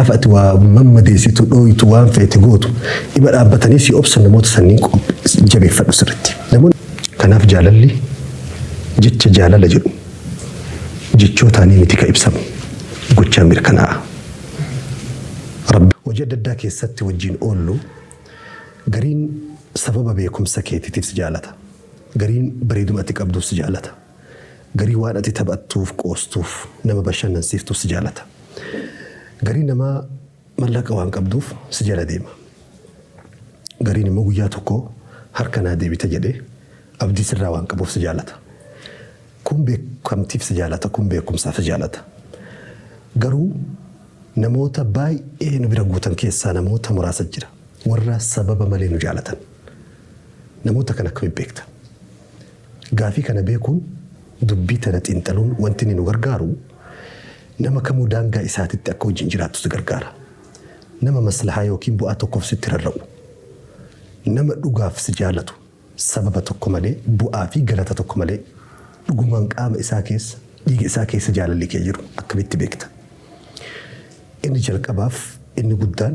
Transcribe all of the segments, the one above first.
قافت وممدي سيتو دوي توان فيتغوتو يبقى ابتني سي اوبسن موت سنين جبي فدو سرتي لمن كناف جاللي جيتش جالل جدو جيتشو تاني متي ابسم غوتشا ميركنا رب وجدد داك يست وجين اولو غرين سبب بيكم سكيتي تسجالتا غرين بريدو ماتيك ابدو سجالتا غري وادتي تبعتوف قوستوف نما بشن نسيفتو سجالتا غري نما ملقا وان قبدوف سجالا ديما غري نما وياتكو هركنا ديبي تجدي ابدي سرا وان قبوف سجالتا كم بكم تيف سجالتا كم بكم صاف سجالتا غرو نموتا باي نبيرا غوتن كيسا نموتا مراسل جرا ورا سبب مالي نجالتا نموتا كان كوي بيكتا غافي كان بيكون دبيتا نتنتلون وانتني نغرغارو نما كمو دانغا إساتي أكو جنجرات تغرغارا نما مصلحة يوكين بؤاتو كوف ستررو نما دوغاف سجالتو سببتو مالي بؤافي غلطتو مالي دوغمان قام إساكيس ديغ إساكيس سجال اللي كيجرو أكبت بيكتا إني جلق أباف إني قدان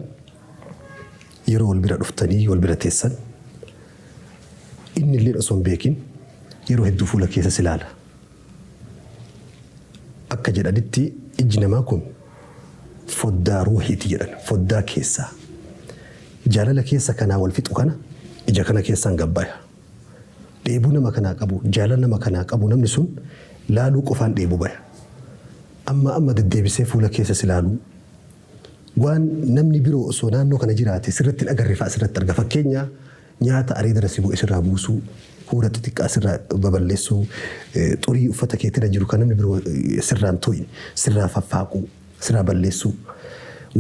يرو والبرا رفتاني والبرا تيسان إني اللي رأسون بيكين يرو هدفو لكيسا سلالة akka jedhanitti ijji namaa kun foddaa ruuhiiti jedhan foddaa keessa jaalala keessa kanaa wal fixu kana ija kana keessaan gabbaya dheebuu nama kanaa qabu jaalala nama kanaa qabu namni sun laaluu qofaan dheebuu baya amma deddeebisee fuula keessa silaaluu waan namni biroo osoo naannoo kana jiraate sirriitti agarre fa'a sirriitti arga fakkeenya nyaata areeda si bu'e sirraa buusuu huura xixiqqaa sirraa baballeessuu xurii uffata keetti jiru kan namni biroo sirraan to'in sirraa faffaaquu sirraa balleessuu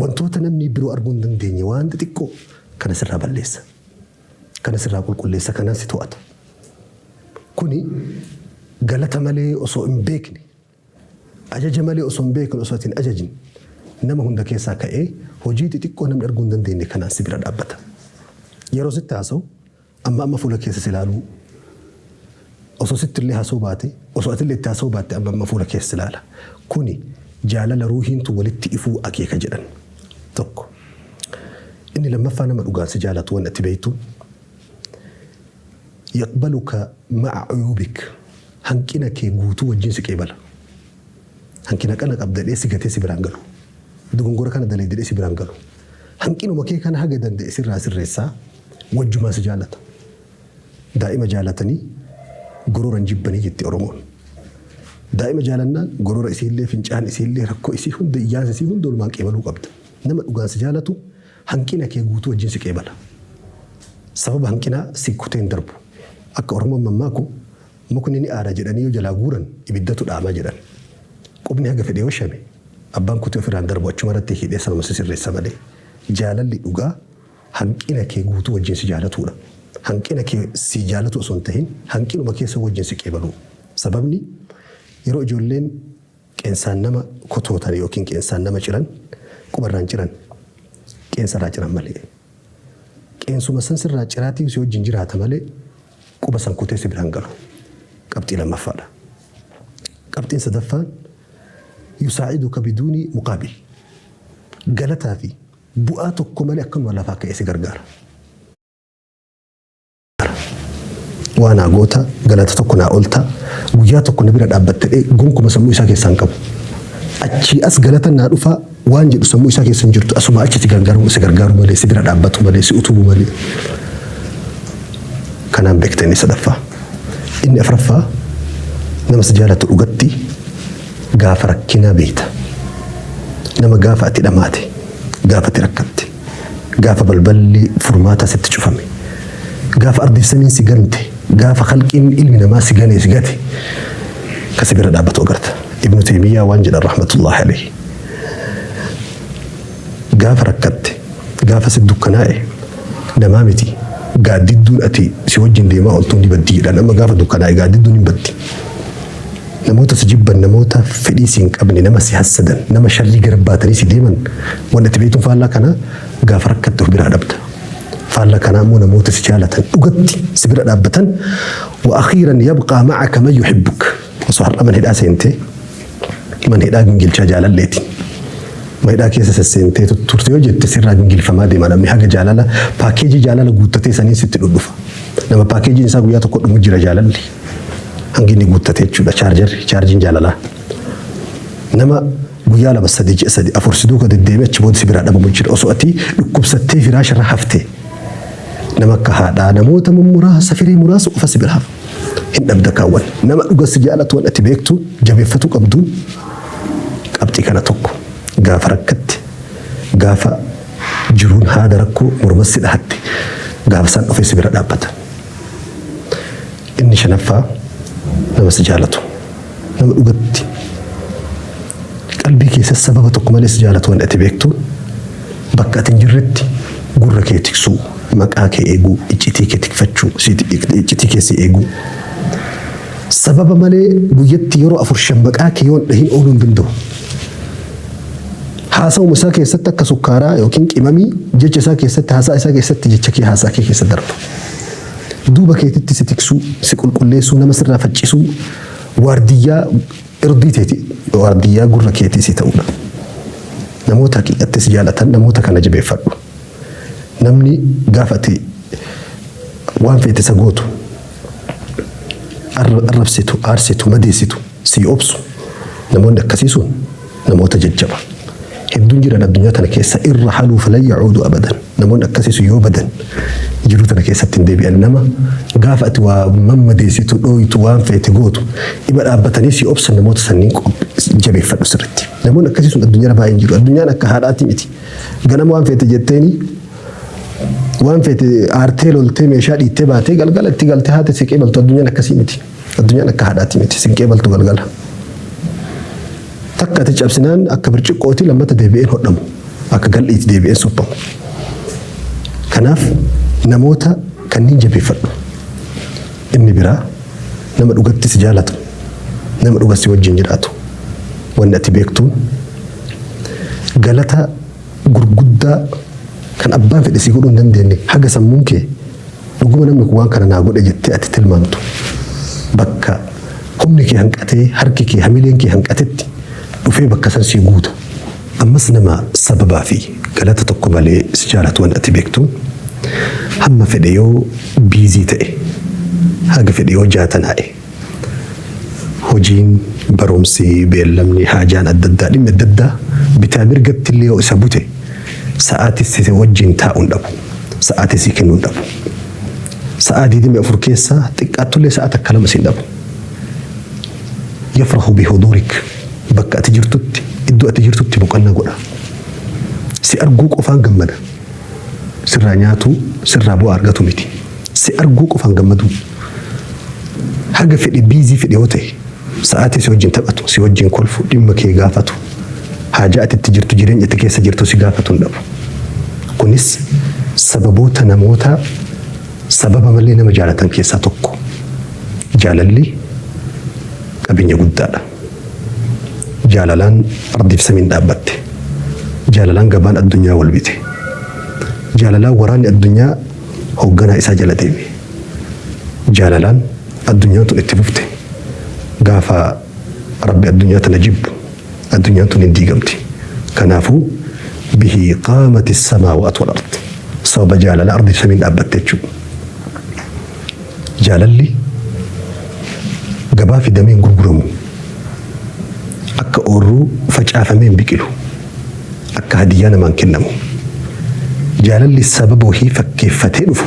wantoota namni biroo arguu hin dandeenye waan xixiqqoo kana sirraa balleessa kana sirraa qulqulleessa kana si to'ata kuni galata malee osoo hin beekne ajaja malee osoo hin beekne osoo hin ajajin nama hunda keessaa ka'ee hojii xixiqqoo namni arguu hin dandeenye kanaan si bira dhaabbata yeroo sitti haasa'u amma fuula keessa silaaluu osoo sitti illee haasa'uu baate osoo ati illee itti haasa'uu baatte amma fuula keessa silaala kuni jaalala ruuhiintu walitti ifuu akeeka jedhan tokko inni lammaffaa nama dhugaan si jaalatu waan ati beektu yaqbaluka ma'a uyubik hanqina kee guutuu wajjin si qeebala hanqina kana qabdadhee si gatee si biraan galu dogongora kana daleedee si biraan galu hanqinuma kee kana haga danda'e sirraa sirreessaa wajjumaa si jaalata daa'ima jaalatanii gororan jibbanii jetti Oromoon daa'ima jaalannaan gorora isiillee fincaan isiillee rakkoo isii hunda iyyaasa isii hunda olumaan qeebaluu qabda nama dhugaan si jaalatu hanqina kee guutuu wajjin si qeebala sababa hanqinaa si kuteen darbu akka Oromoon mammaaku mukni ni aara jedhanii yoo jalaa guuran ibiddatu dhaamaa jedhan qubni haga fedhee washame abbaan kutee ofirraan darbu achuma irratti hidhee sanuma sirreessa malee jaalalli dhugaa hanqina kee guutuu wajjin si jaalatuudha hanqina kee si jaalatu osoo hin tahin hanqinuma keessa wajjin si qeebalu sababni yeroo ijoolleen qeensaan nama kotootan yookiin qeensaan nama ciran qubarraan ciran qeensarraa ciran malee qeensuma san sirraa ciraatii si wajjin jiraata malee quba san kutee si biraan galu qabxii lammaffaadha qabxiin sadaffaan yusaa'iduka biduuni muqaabil galataa fi bu'aa tokko malee akkanuma lafaa ka'ee si gargaara. Waan agoota galata tokko naa oolta guyyaa tokko na bira dhaabbattee gonkuma sammuu isaa keessaan qabu. Achi as galata naa dhufa waan jedhu sammuu isaa keessan jirtu asuma achi si gargaaru malee si bira dhaabbatu malee si utubu malee. Kanaan beekte inni sadaffaa. Inni afuraffaa nama si jaalatu dhugatti gaafa rakkinaa beekta. Nama gaafa ati dhamaate. gaafa tirakkatte gaafa balballi furmaata sitti cufame gaafa ardiif samiin si gante gaafa khalqiin ilmi namaa si gane si gate kasi bira dhaabbatu agarta ibnu taymiyaa waan jedhan rahmatullahi alayhi gaafa rakkatte gaafa si dukkanaa'e namaa miti gaaddidduun ati si wajjin deemaa oltuun ni baddiidhaan amma gaafa dukkanaa'e gaaddidduun hin baddi namoota si jibban namoota fedhii si hin qabne nama si hassadan nama sharrii garbaatanii si deeman wanta itti beektuun faallaa kana gaafa rakkatte of biraa dhabda faallaa kana ammoo namoota si jaalatan dhugatti si bira dhaabbatan wa akhiiran yabqaa ma'aka man yuhibbuk osoo har'a man hidhaa seente man hidhaa gingilchaa jaalalleeti Maayidhaa keessa sasseentee turte yoo jette sirraa gingilfamaa deema namni haga jaalala paakeejii jaalala guuttatee sanii sitti dhudhufa. Nama paakeejiin isaa guyyaa tokko dhumu jira jaalalli. Hangi inni guuttatee jechuudha chaarjiin jaalalaa. Nama guyyaa lama sadii ji'a sadii afur siduu ka deddeebi'e achi booda si biraa dhabamu jira. Osoo ati dhukkubsattee firaasharra haftee nama akka haadhaa namoota muraasa firii muraasa qofa si bira hafa. Hin dhabda kaawwan. Nama dhuga si jaalatu waan ati beektu jabeeffatu qabduun qabxii kana tokko. Gaafa rakkatti gaafa jiruun haada rakkoo mormassi dhahatte gaafa san dhufee si bira dhaabbata. Inni shanaffaa nama si jaalatu nama dhugatti qalbii keessa sababa tokko malee si jaalatu waan ati beektu bakka ati hin jirretti gurra kee tiksuu maqaa kee eeguu iccitii kee tikfachuu iccitii kee si eeguu sababa malee guyyatti yeroo 4 maqaa kee yoon dhahin ooluu hin danda'u. Haasa'u isaa keessatti akka sukkaaraa yookiin qimamii jecha isaa keessatti haasaa isaa keessatti jecha kee haasaa kee keessa darba. Duuba keetitti si tiksuu, si qulqulleessuu, nama sirraa faccisuu, waardiyyaa irdii teeti, waardiyyaa gurra keetii si ta'uudha. Namoota haqiiqatti si jaalatan namoota kana jabeeffadhu. Namni gaafate waan feete isa gootu arrabsitu, aarsitu, madeessitu, si obsu namoonni akkasii sun namoota jajjaba. Hedduun jiran addunyaa tana keessa irra haluu falan yacuudu abadan. Namoonni akkasiisu yoo badan jiruu tana keessatti hin deebi'an nama gaafa ati waa mammadeessitu dhooytu waan feete gootu dhibba dhaabbatanii si obsan namoota sanniin jabeeffadhu sirriitti. Namoonni akkasiisun addunyaa baay'ee hin jiru. Addunyaan akka haadhaatti miti. Ganama waan feete jetteeni waan feete aartee loltee meeshaa dhiittee baatee galgala itti galtee haate siqee baltu addunyaan akkasii miti. Addunyaan akka haadhaatti miti siqee baltu galgala. Takka ati cabsinaan akka birciqqooti lammata deebi'een hodhamu akka gal'iitti deebi'een suphamu. Kanaaf namoota kanniin jabeeffadhu. Inni biraa nama dhugatti si jaalatu nama dhugatti wajjin jiraatu wanni ati beektuun galata gurguddaa kan abbaan fedhe si godhuu hin dandeenye haga sammuun kee dhuguma namni kun waan kana naa godhe jettee ati tilmaamtu bakka humni kee hanqatee harki kee hamileen kee hanqatetti dhufee bakka san si guuta. Ammas nama sababaa fi galata tokko malee si jaalatu waan ati beektuun hamma fedhe yoo biizii ta'e haga fedhe yoo jaatanaa'e hojiin barumsi beellamni haajaan adda addaa dhimma adda addaa bitaa mirgatti illee yoo isa bute sa'aatis si wajjin taa'uun dhabu sa'aatis si kennuun dhabu sa'aa 24 keessaa xiqqaattullee sa'aata akka lama si dhabu. Yafrahu bihuduurik bakka ati jirtutti iddoo ati jirtutti boqonnaa godha. Si arguu qofaan gammada. Sirraa nyaatu sirraa bu'aa argatu miti. Si arguu qofaan gammadu. Haga fedhi biizii fedhi yoo ta'e sa'aatii si wajjin taphatu si wajjin kolfu dhimma kee gaafatu haajaa ati itti jirtu jireenya itti keessa jirtu si gaafatu hin dhabu. Kunis sababoota namoota sababa malee nama jaalatan keessaa tokko. Jaalalli qabeenya guddaadha. Jaalalaan ardiif samiin dhaabbatte. Jaalalaan gabaan addunyaa wal bite. Jaalalaan waraanni addunyaa hoogganaa isaa jala deeme. Jaalalaan addunyaan tun itti fufte. Gaafa rabbi addunyaa tana jibbu addunyaan tun hin diigamti. Kanaafuu bihi qaamati samaawaat wal ard. Sababa jaalala ardiif samiin dhaabbatte jechuudha. Jaalalli gabaa fi dameen gurguramu. Akka oorruu facaafamee biqilu akka hadiyyaa namaan kennamu jaalalli sababa wahii fakkeeffatee dhufu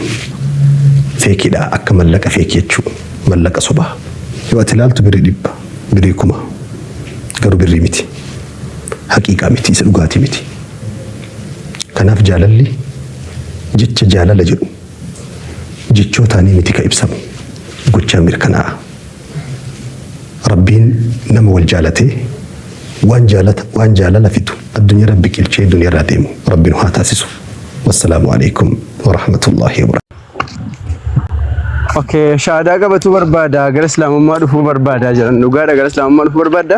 feekidha akka mallaqa feekii jechuudha mallaqa sobaa yoo ati ilaaltu birrii 100 birrii 1000 garuu birrii miti haqiiqaa miti isa dhugaatii miti. Kanaaf jaalalli jecha jaalala jedhu jechootaanii miti ka ibsamu gochaan mirkanaa'a. Rabbiin nama wal jaalatee waan jaalala fitu addunyaa rabbi qilchee duniyaa irraa deemu rabbiin haa taasisu. Wassalaamu alaikum wa rahmatullahi wa barakatuh. Okay, shaadaa qabatuu barbaada gara islaamummaa dhufuu barbaada jedhan dhugaadha gara islaamummaa dhufuu barbaada?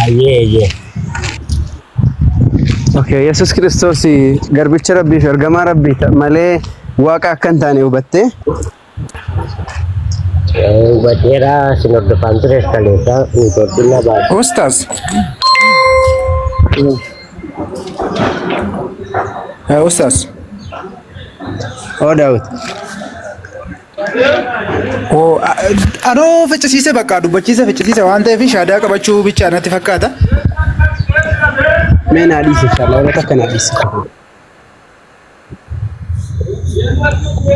Ayyee. Okay, Yesuus Kiristoos garbicha rabbii fi ergamaa rabbii malee waaqa akka hin taane hubattee? Hubateera sin hordofaan tures kaleessa miidhagina baaduu. Ustaas. أستاذ داود أنا فيتشيسة بكادو بتشيسة فيتشيسة وأنت في شهادة كبتشو بيتشانا تفكاتا من حديث إن شاء الله ولا تكن حديث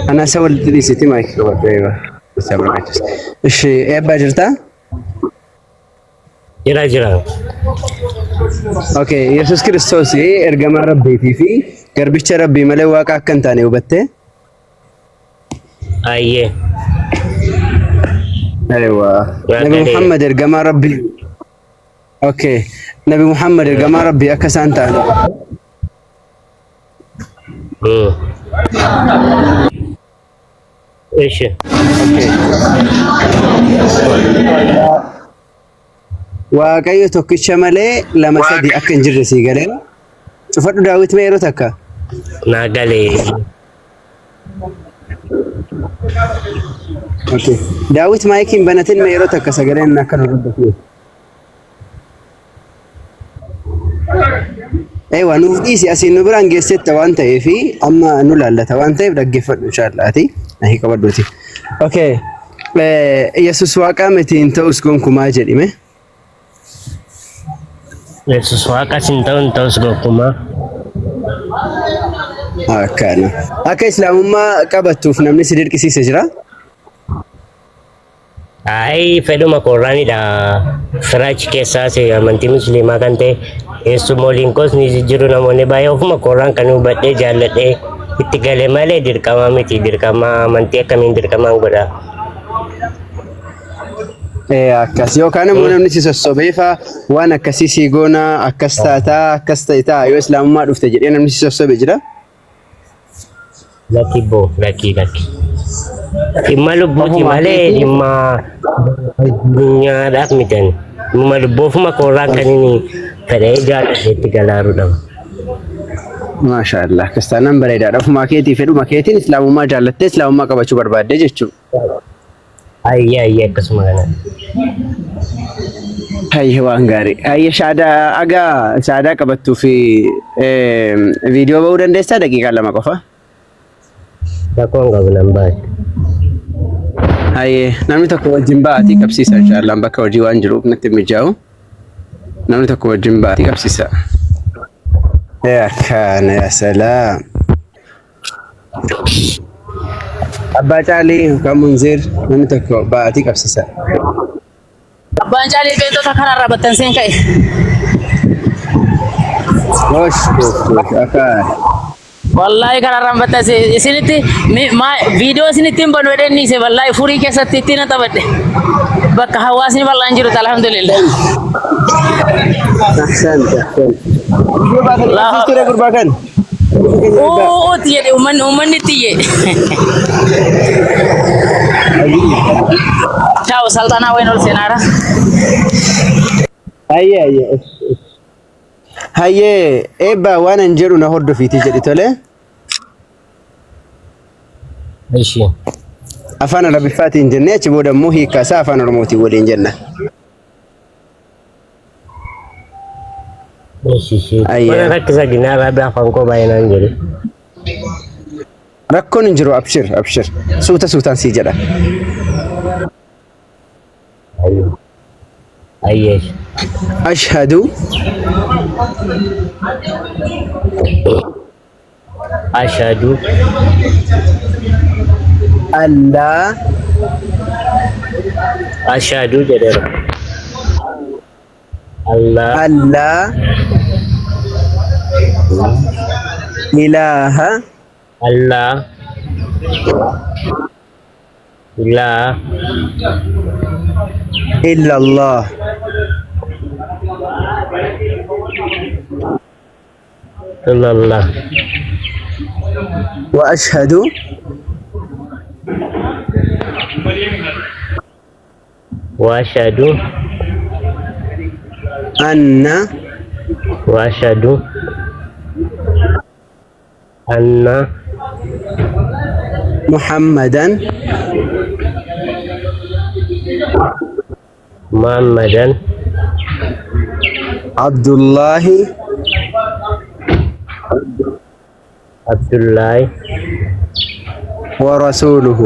أنا سوى الدريسة ما يكتب بيبا سامر معتز إيش إيه باجرتا جرا أوكي يسوع كريستوس إرجع ربي في قربش ربي ملء واقع كنتاني وبته أيه أيوة نبي محمد إرجع ربي أوكي نبي محمد إرجع ربي أكسان تاني إيش waaqayyo tokkicha malee lama sadi akka hin jirre sii galee cufadhu daawit mee yeroo takka nagalee okay daawit maayikiin banatin mee yeroo takka sagaleen akka nu dubbatu eewa nuuf dhiisi asiin nu biraan geessetta waan ta'eefi amma nu laallata waan ta'eef dhaggeeffadhu inshaallaati ahi qabadhuuti okay yesus waaqaa mitiin ta'us gonkumaa jedhime Yesus waaqa sin ta'un ta'us gonkumaa akkana akka islaamummaa qabattuuf namni si dirqisiise jira ay fedhuma koraanidha firaachi keessaas amantii musliimaa kan ta'e eessumoliin kos ni jiru namoonni baay'ee ofuma koraan kan hubadhee jaalladhee itti galee malee dirqama miti dirqama amantii akkamiin dirqamaan godha akkas yookaan immoo namni si sossobeefa waan akkasii si goona akkas taataa akkas ta'itaa yoo islaamummaa dhufte jedhee namni si sossobe jira lakki dhimma lubbuuti malee dhimma dunyaadhaaf mitan dhimma lubbuufuma koraan kan inni fedhee jaalladheetti galaaruudha maashaallah kiristaanaan bareedaadha ofumaa keetii fedhuma keetiin islaamummaa jaallattee islaamummaa qabachuu barbaaddee jechuudha ayye akkasuma kana ayye waan gaarii ayye shaadaa qabattuu fi viidiyoo ba'uu dandeessaa daqiiqaa 2 qofa rakkoon qabu nan baate ayye namni tokko wajjin ba'aatii qabsiisa inshaallah bakka hojii waan jiruuf natti mijaa'u namni tokko wajjin ba'aatii qabsiisa akkana yaa salaam Abbaa Caalii yookaan Munzir namni tokko ba'aatii qabsiisa. Abbaan Caalii beektota kanarraa battansiin ka'e. Goosh akka Wallahi kanarraan battansi isinitti viidiyoo isinittiin banu edennise wallahi furii keessatti ittiin na taphadhe. Bakka hawaasni bal'aan jiru alhamdulillah. Ahsanta. Ture gurbaa kan. Tiye uummanni tiye. Ciao Saltana wayin ol seenaara. Hayyee eebba waan an jedhu na hordofiiti jedhi tole. Ishi Afaan Arabiffaatiin jennee achi booda immoo hiikkaa isaa afaan Oromootiin waliin jenna. ishi mana rakkisa ginaara afaan koo baay'inaan jedhu Rakkoon hin jiru abshir suutaan sii jedha. ayye Ashhadu ashhadu allaa ashhadu jedheera Allah allaa ilaaha Allah ilah illallah illallah wa ashhadu wa ashhadu anna wa ashhadu anna muhammadan Muhammadan abdullahi عبد الله ورسوله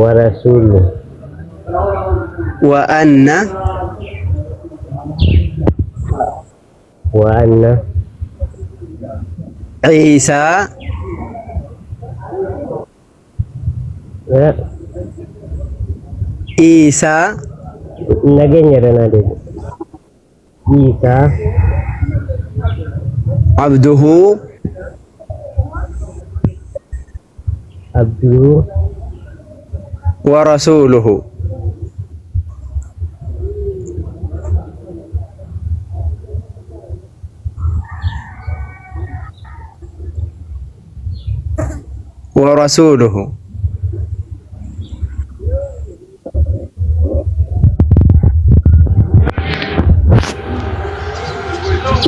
ورسوله وأن عيسى عيسى نجني رنادي عيسى عبده ورسوله ورسوله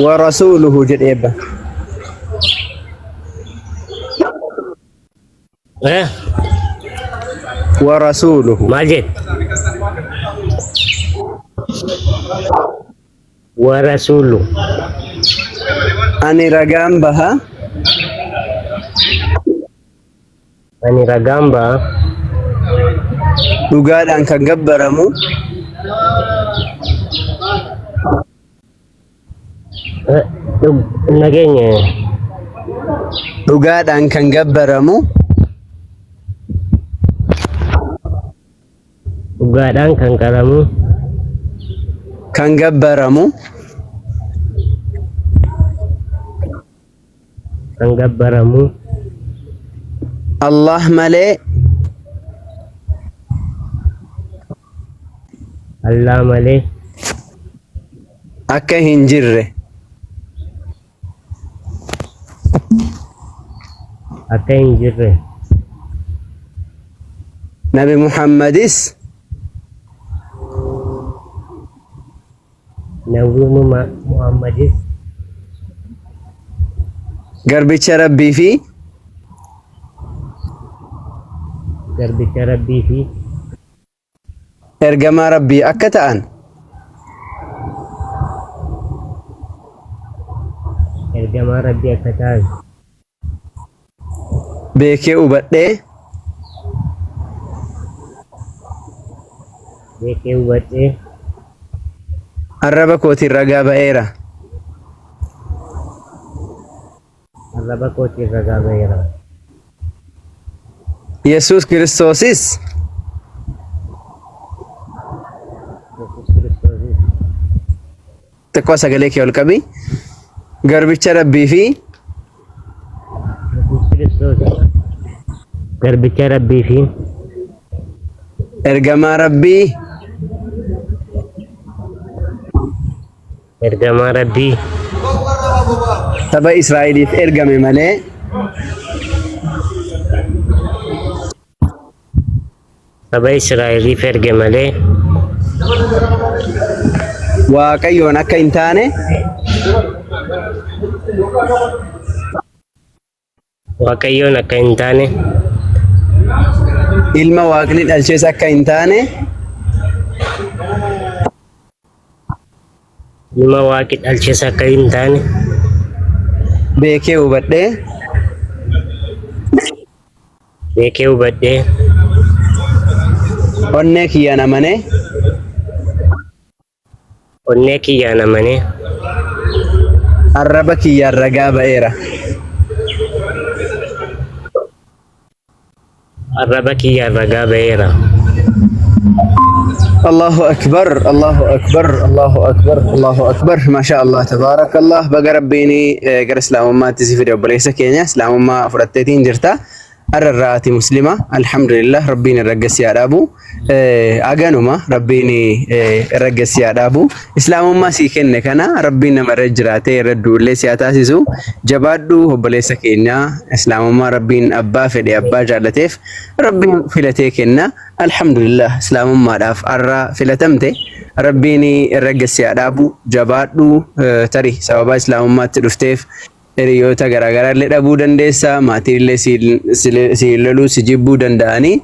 ورسوله جديبه ورسوله ماجد ورسوله أني رقام بها أني رقamba dhugaadhaan kan gabbaramu nageenya dhugaadhaan kan gabbaramu dhugaadhaan kan qalamu kan gabbaramu Allah malee akka hin jirre Nabi Muhammadis garbicha Rabbii fi ergamaa Rabbii akka ta'an beekee hubadhee arraba kootiin ragaa ba'eera. Yesuus Kiristoosis xiqqoo sagalee kee ol qabi garbicha Rabbii fi ergamaa Rabbii saba Israa'eliif ergame malee Waaqayyoon akka hin taane ilma Waaqni dhalchees akka hin taane beekee hubadhee onnee kiyyaan amanee arraba kiyyaan ragaa ba'eera. Allahu akbar, Allahu akbar, Allahu akbar, Allahu akbar. Masha Allah, tabarakallah. Baga rabbiini gara islaamummaatti si fide obboleessa keenya islaamummaa fudhatteetiin jirta. Arraati muslima alhamdulillah rabbiin irraggasiyaa dhaabu aganuma rabbiin irraggasiyaa dhaabu islaamummaa sii kenne kana rabbiin nama irra jiraatee irra duullee siyaa taasisu jabaadhu obboleessa keenya islaamummaa rabbiin abbaa fedhe abbaa jaallateef rabbiin filatee kenna alhamdulillah islaamummaadhaaf arra filatamte rabbiin irraggasiyaa dhaabu jabaadhu tari sababa islaamummaatti dhufteef hiriyoota garaagaraa illee dhabuu dandeessa maatiin illee si loluu si jibbuu danda'anii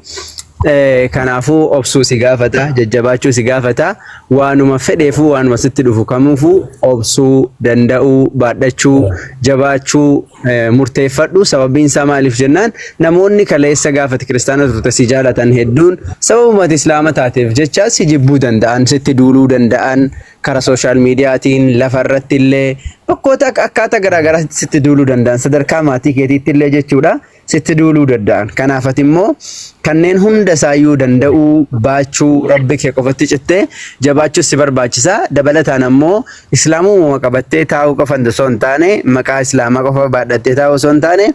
kanaafuu obsuu si gaafata, jajjabaachuu si gaafata, waanuma fedheefuu waanuma sitti dhufu kamuufuu obsuu danda'uu, baadhachuu, jabaachuu murteeffadhu. Sababiin isaa maaliif jennaan namoonni kaleessa gaafate kiristaanota turte si jaalatan hedduun sababuma islaama taateef jecha si jibbuu danda'an, sitti duuluu danda'an karaa sooshaal miidiyaatiin lafarratti illee bakkoota akkaataa garaagaraa sitti duuluu danda'an sadarkaa maatii keetiitti illee jechuudha. Sitti duuluu danda'an. Kanaaf ati immoo kanneen hunda isaayyuu danda'uu baachuu rabbi kee qofatti cittee jabaachuu si barbaachisa. Dabalataan ammoo islaamummaa qabattee taa'uu qofa osoo hin taane maqaa islaamaa qofa baadhattee taa'uu osoo hin taane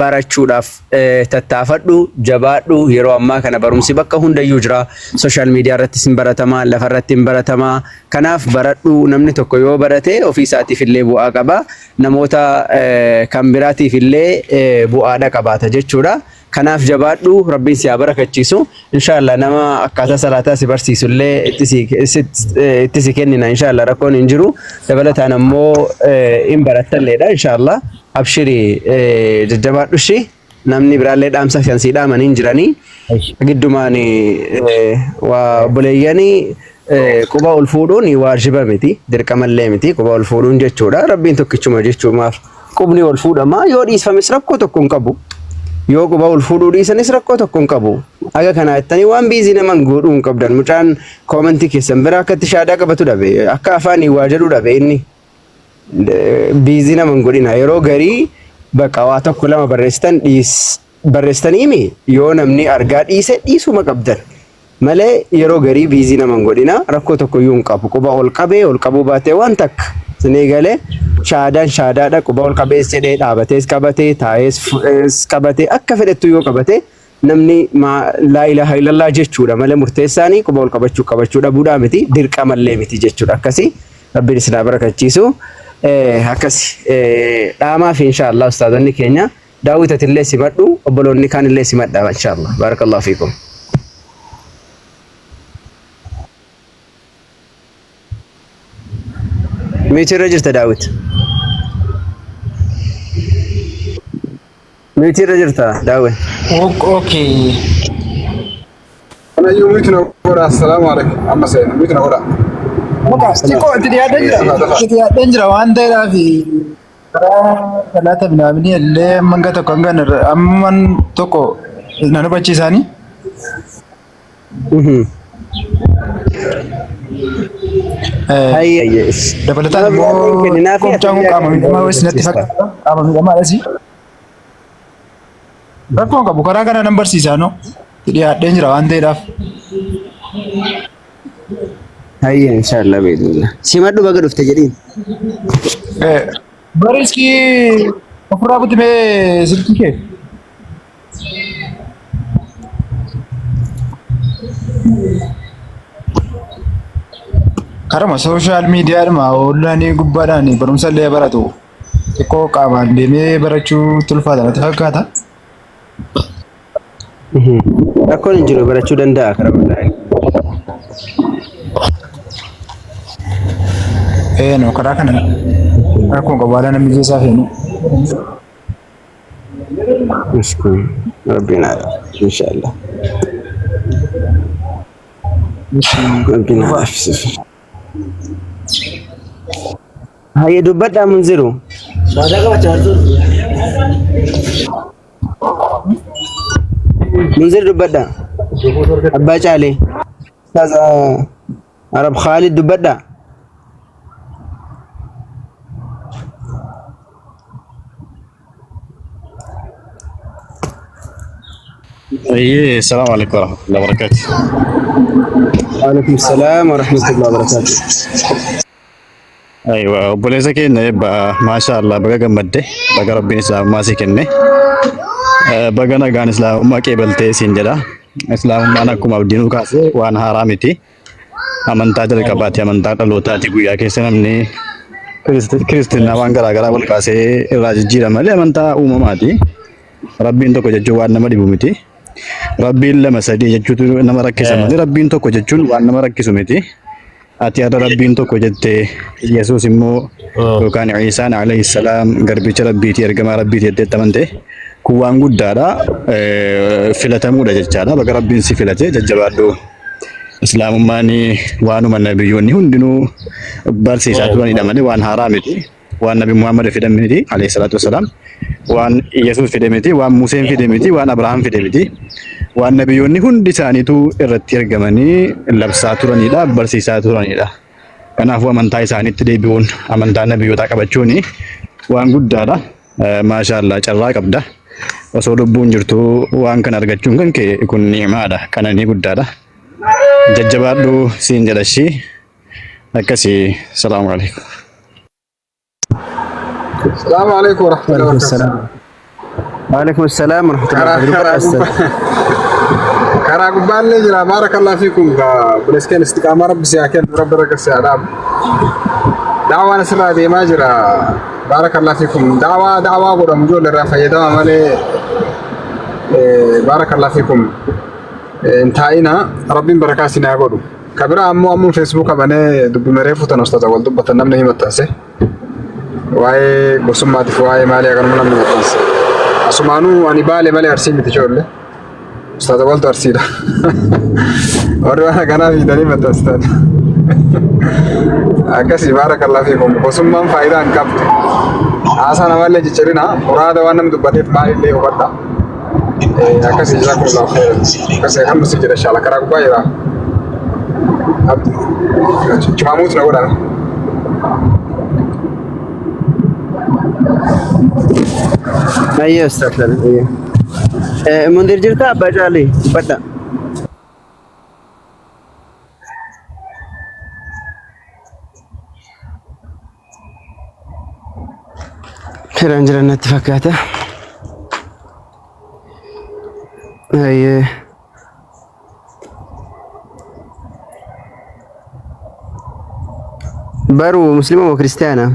barachuudhaaf tattaafadhu, jabaadhu. Yeroo ammaa kana barumsi bakka hundayyuu jira. Sooshaal miidiyaa irrattis hin baratamaa, lafarratti hin baratamaa. Kanaaf baradhu. Namni tokko yoo barate ofii isaatiif illee bu'aa qaba. Namoota kan biraatiif illee bu'aadha qabaata jechuudha. Kanaaf jabaadhu. Rabbiin si haa barakachiisu. Inshaallah nama akkaataa salaataa si barsiisu illee itti si kennina. Inshaallah rakkoon hin jiru. Dabalataan ammoo hin barattalleedha. Inshaallah. Abshirii jajjabaadhu shi namni biraallee dhaamsa shan si dhaamanii hin jiranii giddumaan waa buleeyyanii quba ol fuudhuun waajiba miti dirqamallee miti quba ol fuudhuun jechuudha. Rabbiin tokkichuma jechuumaaf qubni ol fuudhama yoo dhiifames rakkoo tokko hin qabu. Yoo quba ol fuudhuu dhiisanis rakkoo tokko hin qabu. Aga kana jettanii waan biizii naman godhuu hin qabdan. Mucaan koomentii keessan bira akkatti shaadaa qabatu dhabe akka afaan waa jedhu dhabe inni. Biizii naman godhina yeroo garii bakka waa tokko lama barreessitanii yoo namni argaa dhiise dhiisuma qabdan malee yeroo garii biizii naman godhina rakkoo tokko iyyuu hin qabu. Quba ol qabee ol qabuu baatee waan takka sinii galee shaadaan shaadaadha. Quba ol qabees jedhee dhaabatees qabatee taa'ees qabatee akka fedhettu yoo qabate namni laa ilaaha illallah jechuudha malee murteessaanii quba ol qabachuu dhabuudhaa miti dirqamallee miti jechuudha. Akkasii rabbiin isin haa barakachiisu. Akkasi dhaamaa fi inshaallah ustaazonni keenya daawwitatillee simadhu obboloonni kaanillee simadha inshaallah. Barakallahu fiikum. Miitirra jirta daawwit? Miitirra jirta daawwit? Okay. Ana yu miitina godha. Assalaamu alaykum. Amma seena miitina godha. Tiko itti dhiyaatan jira waan ta'eedhaaf karaa salaata binaamini illee manga tokko hangan amman tokko nan hubachiisanii. Dabalataan immoo komchaan kun qaama miidhamaa wayii sinatti fakkaata. Qaama miidhamaadha si. Rakkoon qabu karaa kana nan barsiisaa no. Dhiyaadheen jira waan ta'eedhaaf. Hayya inshaallah beekna. Simadhu baga dhufte jedhiin. Bariski ofirraa butimee silkii kee. Karama sooshaal miidiyaadhuma oolanii gubbaadhaan barumsa illee baratu. Xiqqoo qaamaan deemee barachuu tulfaata natti fakkaata. Rakkoon hin jiru barachuu danda'a karama. No karaa kana rakkoon qabu haala namni keessaa feenu. Miskun Rabbina inshaallah. Rabbina hafisif. Hayya dubbadhaa munziru. Munzir dubbadhaa. Abbaa Caalee. Ustaaz Arab Khalid dubbadhaa. السلام عليكم ورحمة الله وبركاته. وعليكم السلام ورحمة الله وبركاته. أيوة بوليسا كيني ما شاء الله بقى جمدة بقى ربي إسلام ما سكنة بقى نجان إسلام ما قبل تيسين جدا إسلام ما نكون مبدينه كاسه وان حرامتي أمن تاجر كباتي أمن تاجر لوتا تيجويا كيسنا مني كريستنا وان كرا كرا بول كاسه راججيرا مالي أمن تا أمماتي ربي إنتو كجوان نمدي بومتي ربي لما سدي جتشو نما ركيسا مالي ربي إنتو كجتشون وان نما ركيسو متي أتي هذا ربي إنتو كجت يسوع إمو وكان عيسى عليه السلام غربي ربي تيرجما ربي تيت تمنته kun waan guddaadha. Filatamuudha jechaadha. Baga Rabbiin si filate jajjabaadhu. Islaamummaan waanuma nabiyyoonni hundinuu barsiisaa turanidha malee waan haaraa miti. Waan Nabi Muhammad fide miti alayhi salaatu wassalaam. Waan Yesuus fide miti, waan Museen fide miti, waan Abrahaam fide miti. Waan nabiyyoonni hundi isaaniitu irratti ergamanii labsaa turanidha, barsiisaa turanidha. Kanaafuu amantaa isaaniitti deebi'uun, amantaa nabiyyootaa qabachuun waan guddaadha. Maashaallah carraa qabda. Osoo lubbuun jirtu waan kana argachuun kan kee kun ni'imaadha. Qananii guddaadha. Jajjabaadhu siin jedhashi. Akkasii salaamu alaikum. السلام عليكم ورحمة الله وبركاته. وعليكم السلام ورحمة الله وبركاته. كرا قبال لجرا بارك الله فيكم بلسكين استقامة رب سياكل رب رك السلام. دعوة نسمع دي ما جرا بارك الله فيكم دعوة قدام جول الرافع يدام مالي بارك الله فيكم انتهينا ربي بركاتنا يقولوا كبرا أمو فيسبوك أبني دب مريفو تنوستاذ أول دب تنمني متاسه واي قسمة دفواي مالي أكرم لنا من متاسه أسمانو أني بالي مالي أرسيل بتجول أستاذ أول ترسيله أروح أنا في دني متاسه أكسي بارك الله فيكم قسمة فايدة أنكبت أصلا أول جيرنا مراد وانا مدبتي مالي اللي هو بدا أكسي جزاكم الله خير أكسي هم مسجد إن شاء الله كراك بايرا cuma mutu na gudana أيه استغفر الله. منذر جرتا بجالي بدأ. خير أنجلنا اتفاقاته. أيه. بارو مسلمة وكريستيانا.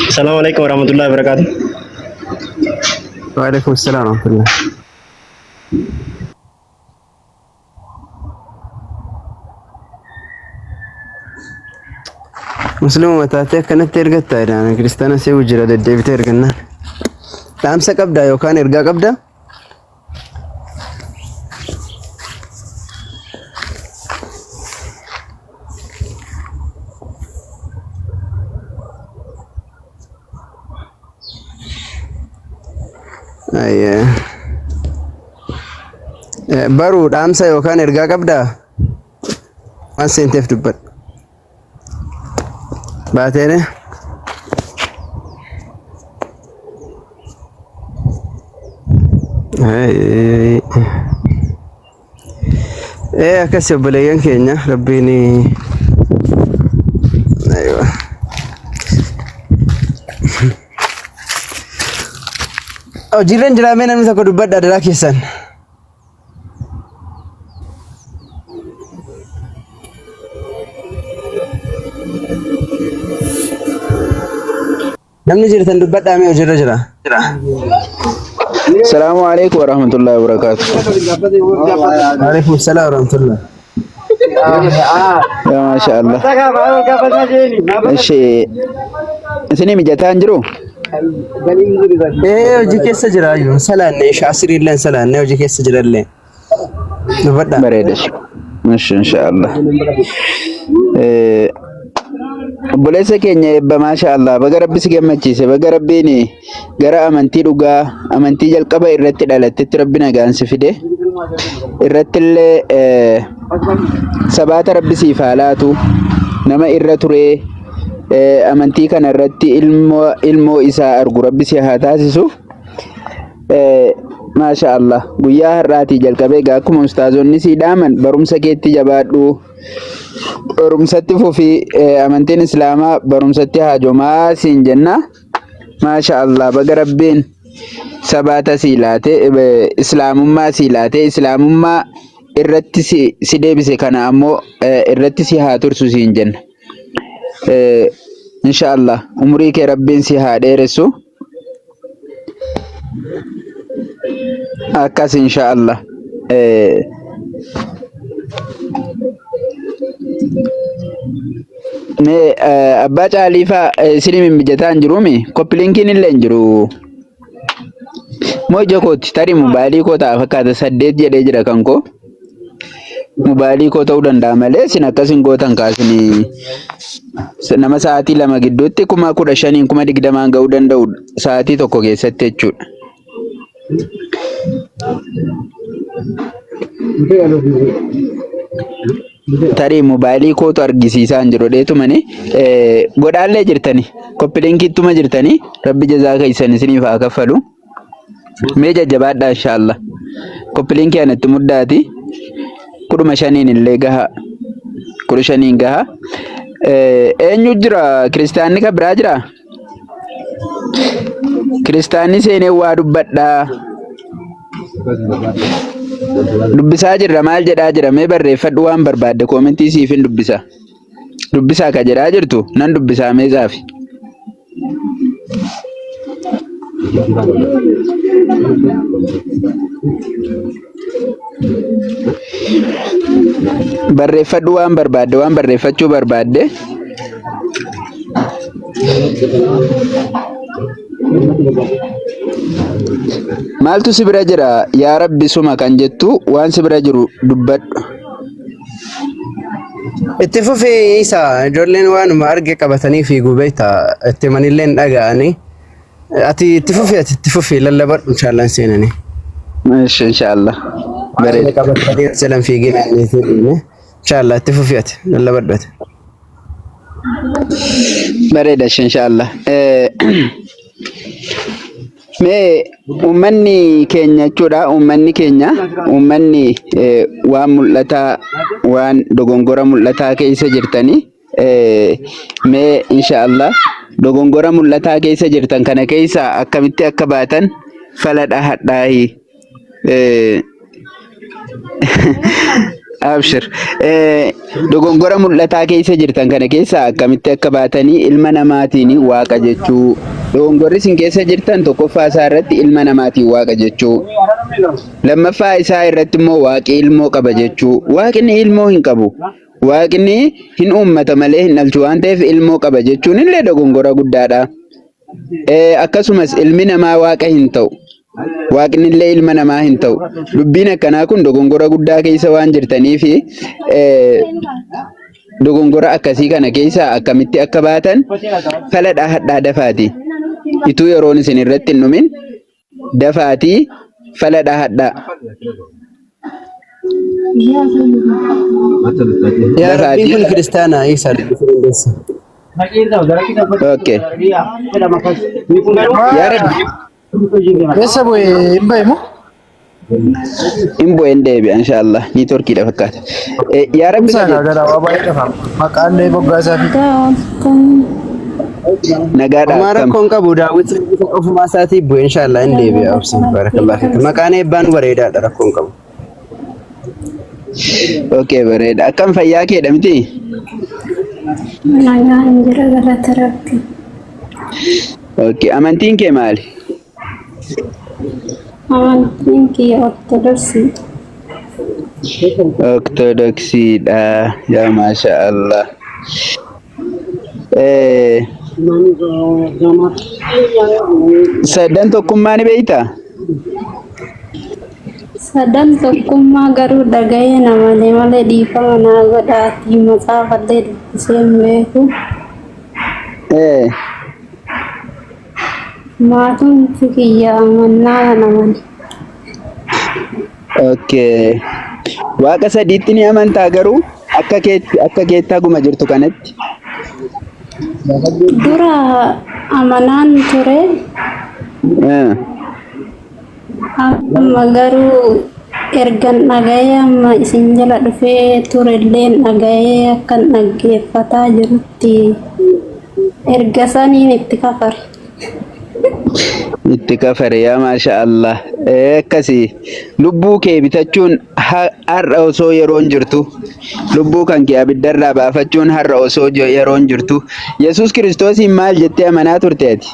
السلام عليكم ورحمة الله وبركاته. وعليكم السلام ورحمة الله. مسلمة متاتي كانت ترقى يعني كريستيانا سيو جرى ديفي ترقى تامسا قبدا يو كان إرقا قبدا أيه بارو دامسا يو كان إرقا قبدا ما سنتف دبت باتيني ايه كسب بليان كينيا ربيني ايوه او جيران جرامين انا تكو دبت adalah kisan namni jirtan dubbadhaa mee hojirra jira السلام عليكم ورحمة الله وبركاته. وعليكم السلام ورحمة الله. يا ما شاء الله. الشيء سني مجتان جرو. إيه وجهك السجرة أيوة سلام إيش عصير اللين سلام وجهك السجرة اللين. نبدأ. بريدش. مش إن شاء الله. Obboleessa keenya eebba maasha Allah baga rabbi si gammachiise baga rabbiin gara amantii dhugaa amantii jalqaba irratti dhalattetti rabbi nagaan si fide irratti illee sabaata rabbi siif haalaatu nama irra ture amantii kana irratti ilmoo isaa argu rabbi si haa taasisu maasha Allah guyyaa har'aatii jalqabee akkuma ustaazonni si dhaaman barumsa keetti jabaadhu barumsatti fufi amantiin islaamaa barumsatti haajomaa siin jenna maasha Allah baga rabbiin sabaata siilaate islaamummaa siilaate islaamummaa irratti si deebise kana ammoo irratti si haa tursu siin jenna insha Allah umrii kee rabbiin si haa dheeressu akkas insha Allah Me abbaa caaliifaa isiniin mijataan jirumi koppilinkiin illee hin jiru. Moja kooti tarii mobaayilii koo ta'a fakkaata 8 jedhee jira kan koo. Mobaayilii koo ta'uu danda'a malee isin akkasin gootan kaasini nama sa'aatii 2 gidduutti 15,000 20,000 ga'uu danda'u sa'aatii tokko keessatti jechuudha. Tarii mobaayilii kootu argisiisaa hin jiru dheetumani godhaallee jirtani koppilinkiittuma jirtani rabbi jazaa keessan isiniif haa kaffalu. Mee jajjabaadhaa inshaallah koppilinkii anatti muddaati 15,000 illee gaha 15,000 gaha. Eenyu jira kiristaanni ka biraa jira kiristaanni seenee waa dubbadhaa dubbisaa jirra maal jedhaa jira mee barreeffadhu waan barbaadde koomentii siifin dubbisaa ka jedhaa jirtu nan dubbisaa mee xaafi. Barreeffadhu waan barbaadde waan barreeffachuu barbaadde. Maaltu si bira jira yaa rabbi suma kan jettu waan si bira jiru dubbadhu. Itti fufii isa ijoolleen waanuma arge qabatanii fiiguu beektaa itti manilleen dhaga'anii ati itti fufii lallabadhu inshaallah seenanii. Maalshi inshaallah. Bareeda qabatanii jalan fiigee inshaallah itti fufii ati lallabadhu ati. Bareeda inshaallah. Mee uummanni keenya jechuudha uummanni waan mul'ataa waan dogongora mul'ataa keessa jirtanii mee inshaallah dogongora mul'ataa keessa jirtan kana keessa akkamitti akka baatan faladha hadhaahi. Abshir dogongora mul'ataa keessa jirtan kana keessa akkamitti akka baatanii ilma namaatiin waaqa jechuu dogongorri isin keessa jirtan tokkoffaa isaa irratti ilma namaatiin waaqa jechuu lammaffaa isaa irratti immoo waaqi ilmoo qaba jechuu waaqni ilmoo hin qabu waaqni hin uummata malee hin dhalchu waan ta'eef ilmoo qaba jechuun illee dogongora guddaadha. Akkasumas ilmi namaa waaqa hin ta'u waaqni illee ilma namaa hin ta'u dubbiin akkanaa kun dogongora guddaa keessa waan jirtaniif dogongora akkasii kana keessa akkamitti akka baatan faladhaa hadhaa dafaati ituu yeroon isin irratti hin dhumin dafaatii faladhaa hadhaa. Yaa rabbiin kun kiristaana isa dubbisu. Okay. Yaa rabbi. Esa bu'e hin bahimu? Hin bu'e hin deebi'a inshaallah niitoorkiidha fakkaata. Yaa rabbi gara waa baay'ee dhafa maqaallee boggaasaa fi nagaadha. Oma rakkoon qabu daawwiti ofumaa isaatii bu'e inshaallah hin deebi'a obsin barakallahu fiik. Maqaan eebbaan bareedaadha rakkoon qabu. Okay bareeda. Akkam fayyaa keedha miti? Nagaa hin jira galata rabbi. Okay amantiin kee maali? Amantiin kiyya ortodoksii. Ortodoksiidha. Yaa maasha Allah. Sadan tokkummaa ni beektaa? Sadan tokkummaa garuu dhaga'ee namalee malee dhiifama naa godhaatii matsaafallee dubbisee hin beeku. Maatumti kiyya amannaa naman. Okay. Waaqa sadiitti ni amantaa garuu akka keetti haguma jirtu kanatti. Dura amanaan ture. Amma garuu ergan dhaga'ee amma isin jala dhufee turellee dhaga'ee akkan dhaggeeffataa jirutti erga saniin itti kafare. Itti kafare yaa maasha Allah. Akkasii lubbuu kee bitachuun har'a osoo yeroon jirtu lubbuu kan kee abiddarraa baafachuun har'a osoo yeroon jirtu Yesuus Kiristoosiin maal jettee amanaa turte ati?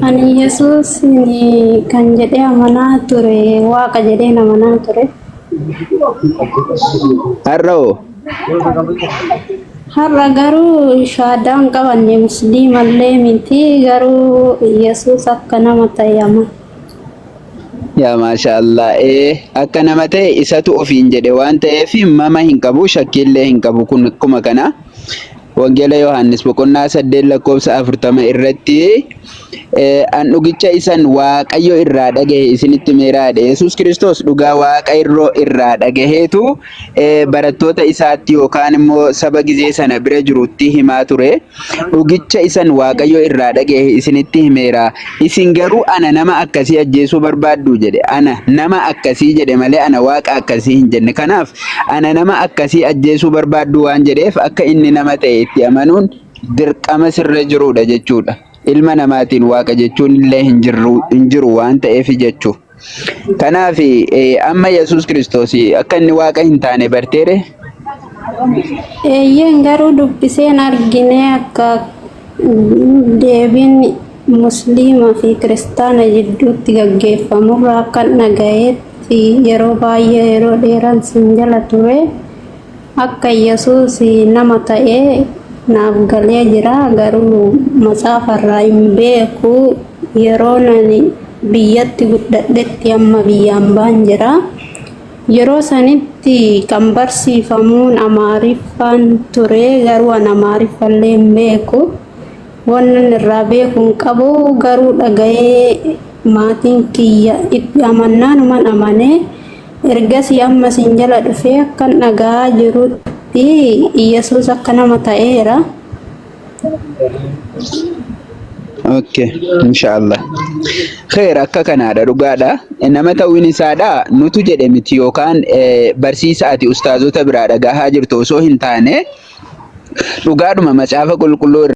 Ani Yesuus kan jedhee amanaa ture waaqa jedhee amanaa ture. Har'a hoo? har'a garuu shaadaan qabanne musliimallee miti garuu Yesuus akka nama ta'e yaa maashaallah akka nama ta'e isatu ofiin jedhe waan ta'eef mama hin qabu shakkiillee hin qabu kun akkuma kana wangeela Yohaannis boqonnaa 8 lakkoofsa 40 irratti an dhugicha isan waaqayyo irraa dhagahe isinitti meeraadha. Yesuus Kiristoos dhugaa waaqayyo irraa dhagaheetu barattoota isaatti yookaan immoo saba gizee sana bira jirutti himaa ture. Dhugicha isan waaqayyo irraa dhagahe isinitti himeera. Isin garuu ana nama akkasii ajjeesuu barbaaddu jedhe. Ana nama akkasii jedhe malee ana waaqa akkasii hin jenne. Kanaaf ana nama akkasii ajjeesuu barbaaddu waan jedheef akka inni nama ta'e itti amanuun dirqama sirra jirudha jechuudha. Ilma namaatiin waaqa jechuun illee hin jiru waan ta'eef jechuu. Kanaaf amma Yesuus Kiristoos akka inni waaqa hin taane barteere. Eeyyeen garuu dubbiseen argine akka deebiin musliimaa fi kiristaana jidduutti gaggeeffamurraa akka dhagayeetti yeroo baay'ee yeroo dheeraan sin jala ture akka Yesuus nama ta'ee naaf galee jira garuu matsaafarraa hin beeku yeroo nani biyyatti guddadhetti amma biyyaan baan jira yeroo sanitti kan barsiifamuun amaariffaan ture garuu an amaariffallee hin beeku wannan irraa beekuun qabu garuu dhaga'ee maatiin kiyya itti amannaanuman amanee ergasii amma sin jala dhufee akkan dhagaa jirutti Yesuus akka nama ta'eera. Okay, inshallah. Khair akka kanaadha dhugaadha. Nama ta'uun isaadha nutu jedhe miti yookaan barsiisa ati ustaazota biraa dhagahaa jirtu osoo hin taane dhugaadhuma macaafa qulqulluu